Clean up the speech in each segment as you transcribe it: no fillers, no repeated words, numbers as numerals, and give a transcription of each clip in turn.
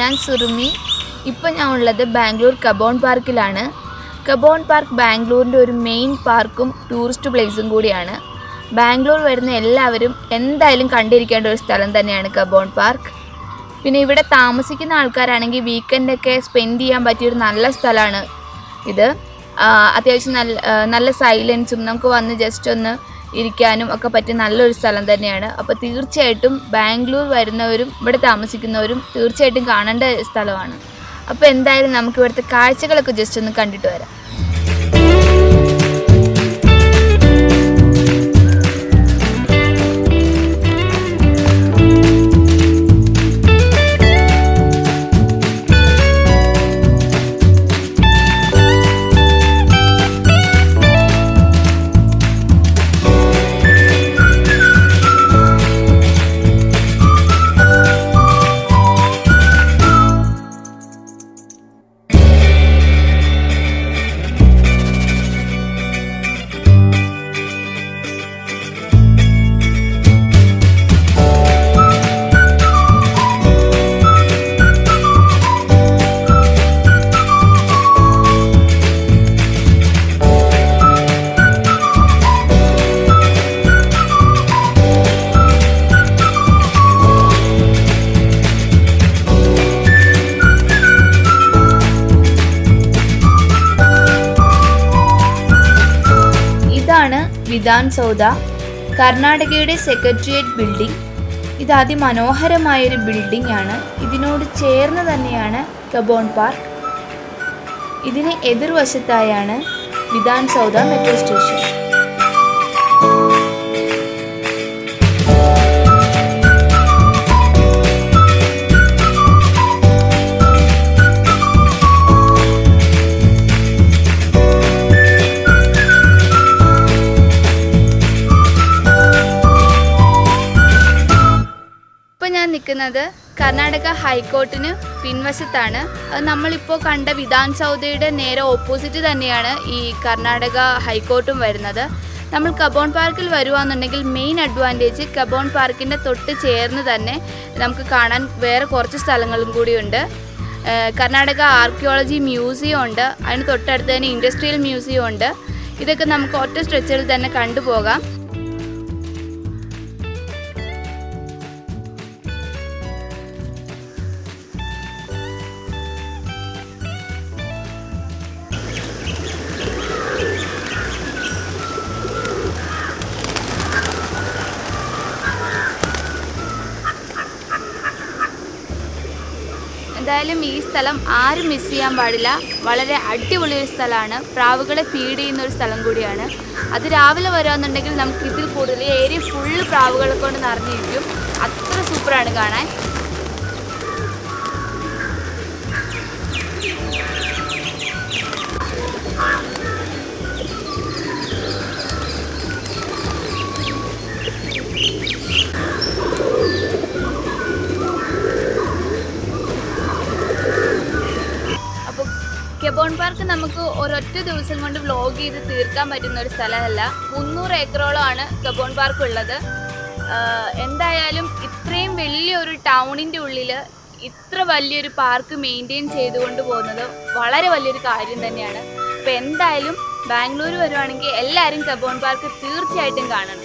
ഞാൻ സുറുമി. ഇപ്പോൾ ഞാൻ ഉള്ളത് ബാംഗ്ലൂർ കബോൺ പാർക്കിലാണ്. കബോൺ പാർക്ക് ബാംഗ്ലൂരിൻ്റെ ഒരു മെയിൻ പാർക്കും ടൂറിസ്റ്റ് പ്ലേസും കൂടിയാണ്. ബാംഗ്ലൂർ വരുന്ന എല്ലാവരും എന്തായാലും കണ്ടിരിക്കേണ്ട ഒരു സ്ഥലം തന്നെയാണ് കബോൺ പാർക്ക്. പിന്നെ ഇവിടെ താമസിക്കുന്ന ആൾക്കാരാണെങ്കിൽ വീക്കെൻഡൊക്കെ സ്പെൻഡ് ചെയ്യാൻ പറ്റിയൊരു നല്ല സ്ഥലമാണ് ഇത്. അത്യാവശ്യം നല്ല സൈലൻസും നമുക്ക് വന്ന് ജസ്റ്റ് ഒന്ന് ഇരിക്കാനും ഒക്കെ പറ്റിയ നല്ലൊരു സ്ഥലം തന്നെയാണ്. അപ്പോൾ തീർച്ചയായിട്ടും ബാംഗ്ലൂർ വരുന്നവരും ഇവിടെ താമസിക്കുന്നവരും തീർച്ചയായിട്ടും കാണേണ്ട സ്ഥലമാണ്. അപ്പോൾ എന്തായാലും നമുക്ക് ഇവിടുത്തെ കാഴ്ചകളൊക്കെ ജസ്റ്റ് ഒന്ന് കണ്ടിട്ട് വരാം. വിധാൻ സൗധ, കർണാടകയുടെ സെക്രട്ടേറിയറ്റ് ബിൽഡിംഗ്. ഇത് അതിമനോഹരമായൊരു ബിൽഡിംഗ് ആണ്. ഇതിനോട് ചേർന്ന് തന്നെയാണ് കബോൺ പാർക്ക്. ഇതിന് എതിർവശത്തായാണ് വിധാൻ സൗധ മെട്രോ സ്റ്റേഷൻ. ഞാൻ നിൽക്കുന്നത് കർണാടക ഹൈക്കോർട്ടിന് പിൻവശത്താണ്. അത് നമ്മളിപ്പോൾ കണ്ട വിധാൻ സൗധയുടെ നേരെ ഓപ്പോസിറ്റ് തന്നെയാണ് ഈ കർണാടക ഹൈക്കോർട്ടും വരുന്നത്. നമ്മൾ കബോൺ പാർക്കിൽ വരുവാന്നുണ്ടെങ്കിൽ മെയിൻ അഡ്വാൻറ്റേജ് കബോൺ പാർക്കിൻ്റെ തൊട്ട് ചേർന്ന് തന്നെ നമുക്ക് കാണാൻ വേറെ കുറച്ച് സ്ഥലങ്ങളും കൂടിയുണ്ട്. കർണാടക ആർക്കിയോളജി മ്യൂസിയം ഉണ്ട്, അതിന് തൊട്ടടുത്ത് തന്നെ ഇൻഡസ്ട്രിയൽ മ്യൂസിയം ഉണ്ട്. ഇതൊക്കെ നമുക്ക് ഒറ്റ സ്ട്രെച്ചിൽ തന്നെ കണ്ടുപോകാം. എന്തായാലും ഈ സ്ഥലം ആരും മിസ് ചെയ്യാൻ പാടില്ല. വളരെ അടിപൊളി ഒരു സ്ഥലമാണ്. പ്രാവുകളെ ഫീഡ് ചെയ്യുന്ന ഒരു സ്ഥലം കൂടിയാണ്. അത് രാവിലെ വരാമെന്നുണ്ടെങ്കിൽ നമുക്ക് ഇതിൽ കൂടുതൽ ഏരിയ ഫുള്ള് പ്രാവുകളെ കൊണ്ട് നിറഞ്ഞിരിക്കും. അത്ര സൂപ്പറാണ് കാണാൻ. കബോൺ പാർക്ക് നമുക്ക് ഒരൊറ്റ ദിവസം കൊണ്ട് വ്ലോഗ് ചെയ്ത് തീർക്കാൻ പറ്റുന്ന ഒരു സ്ഥലമല്ല. 300 ഏക്കറോളമാണ് കബോൺ പാർക്ക് ഉള്ളത്. എന്തായാലും ഇത്രയും വലിയൊരു ടൗണിൻ്റെ ഉള്ളിൽ ഇത്ര വലിയൊരു പാർക്ക് മെയിൻറ്റെയിൻ ചെയ്തുകൊണ്ട് പോകുന്നത് വളരെ വലിയൊരു കാര്യം തന്നെയാണ്. അപ്പോൾ എന്തായാലും ബാംഗ്ലൂർ വരുവാണെങ്കിൽ എല്ലാവരും കബോൺ പാർക്ക് തീർച്ചയായിട്ടും കാണണം.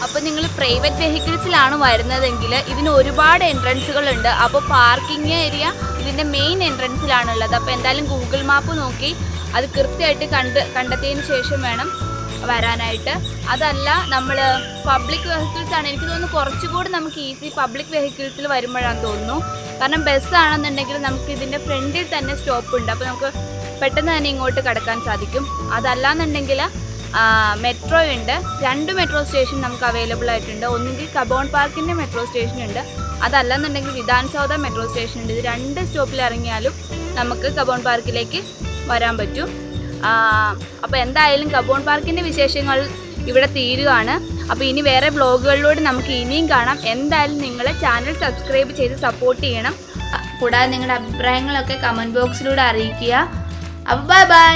അപ്പോൾ നിങ്ങൾ പ്രൈവറ്റ് വെഹിക്കിൾസിലാണ് വരുന്നതെങ്കിൽ ഇതിന് ഒരുപാട് എൻട്രൻസുകളുണ്ട്. അപ്പോൾ പാർക്കിംഗ് ഏരിയ ഇതിൻ്റെ മെയിൻ എൻട്രൻസിലാണുള്ളത്. അപ്പോൾ എന്തായാലും ഗൂഗിൾ മാപ്പ് നോക്കി അത് കൃത്യമായിട്ട് കണ്ടെത്തിയതിന് ശേഷം വേണം വരാനായിട്ട്. അതല്ല നമ്മൾ പബ്ലിക് വെഹിക്കിൾസ് ആണ്, എനിക്ക് തോന്നുന്നു കുറച്ചുകൂടി നമുക്ക് ഈസി പബ്ലിക് വെഹിക്കിൾസിൽ വരുമ്പോഴാണെന്ന് തോന്നുന്നു. കാരണം ബസ്സാണെന്നുണ്ടെങ്കിൽ നമുക്ക് ഇതിൻ്റെ ഫ്രണ്ടിൽ തന്നെ സ്റ്റോപ്പ് ഉണ്ട്. അപ്പോൾ നമുക്ക് പെട്ടെന്ന് തന്നെ ഇങ്ങോട്ട് കടക്കാൻ സാധിക്കും. അതല്ലാന്നുണ്ടെങ്കിൽ മെട്രോ ഉണ്ട്. 2 മെട്രോ സ്റ്റേഷൻ നമുക്ക് അവൈലബിൾ ആയിട്ടുണ്ട്. ഒന്നുകിൽ കബോൺ പാർക്കിൻ്റെ മെട്രോ സ്റ്റേഷൻ ഉണ്ട്, അതല്ലെന്നുണ്ടെങ്കിൽ വിധാൻ സൗധ മെട്രോ സ്റ്റേഷൻ ഉണ്ട്. ഇത് 2 സ്റ്റോപ്പിൽ ഇറങ്ങിയാലും നമുക്ക് കബോൺ പാർക്കിലേക്ക് വരാൻ പറ്റും. അപ്പോൾ എന്തായാലും കബോൺ പാർക്കിൻ്റെ വിശേഷങ്ങൾ ഇവിടെ തീരുകയാണ്. അപ്പോൾ ഇനി വേറെ വ്ളോഗുകളിലൂടെ നമുക്ക് ഇനിയും കാണാം. എന്തായാലും നിങ്ങൾ ചാനൽ സബ്സ്ക്രൈബ് ചെയ്ത് സപ്പോർട്ട് ചെയ്യണം. കൂടാതെ നിങ്ങളുടെ അഭിപ്രായങ്ങളൊക്കെ കമൻറ്റ് ബോക്സിലൂടെ അറിയിക്കുക. അപ്പോൾ ബൈ ബൈ.